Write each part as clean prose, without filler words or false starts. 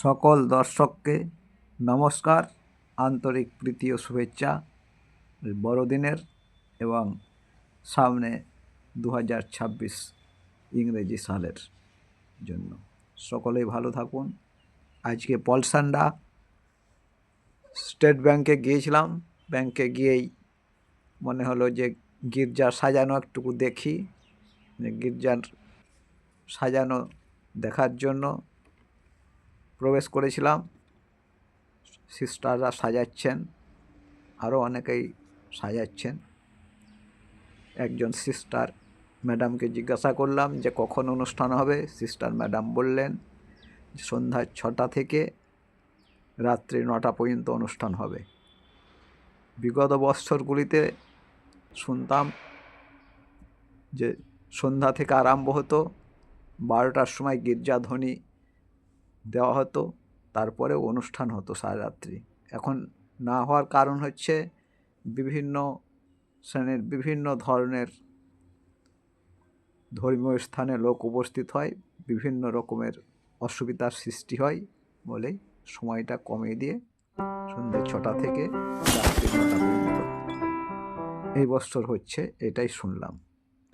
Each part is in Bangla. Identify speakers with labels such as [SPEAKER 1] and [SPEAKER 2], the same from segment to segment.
[SPEAKER 1] সকল দর্শককে নমস্কার, আন্তরিক প্রীতি ও শুভেচ্ছা বড়দিনের এবং সামনে 2026 ইংরেজি সালের জন্য। সকলেই ভালো থাকুন। আজকে পলসান্ডা স্টেট ব্যাংকে গিয়েছিলাম। ব্যাংকে গিয়েই মনে হলো যে গির্জা সাজানো একটুকু দেখি। গির্জার সাজানো দেখার জন্য প্রবেশ করেছিলাম। সিস্টাররা সাজাচ্ছেন, আরও অনেকেই সাজাচ্ছেন। একজন সিস্টার ম্যাডামকে জিজ্ঞাসা করলাম যে কখন অনুষ্ঠান হবে। সিস্টার ম্যাডাম বললেন সন্ধ্যা 6টা থেকে রাত্রি 9টা পর্যন্ত অনুষ্ঠান হবে। বিগত বৎসরগুলিতে শুনতাম যে সন্ধ্যা থেকে আরম্ভ হতো, 12টার সময় গির্জাধ্বনি দেওয়া হতো, তারপরে অনুষ্ঠান হতো সারা রাত্রি। এখন না হওয়ার কারণ হচ্ছে বিভিন্ন শ্রেণীর বিভিন্ন ধরনের ধর্মীয় স্থানে লোক উপস্থিত হয়, বিভিন্ন রকমের অসুবিধার সৃষ্টি হয় বলেই সময়টা কমিয়ে দিয়ে সন্ধ্যে 6টা থেকে রাত্রি 9টা পর্যন্ত এই বছর হচ্ছে। এটাই শুনলাম।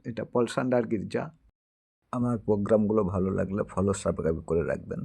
[SPEAKER 1] এটা পলসান্ডার গির্জা। আমার প্রোগ্রামগুলো ভালো লাগলে ফলো সাবস্ক্রাইব করে রাখবেন।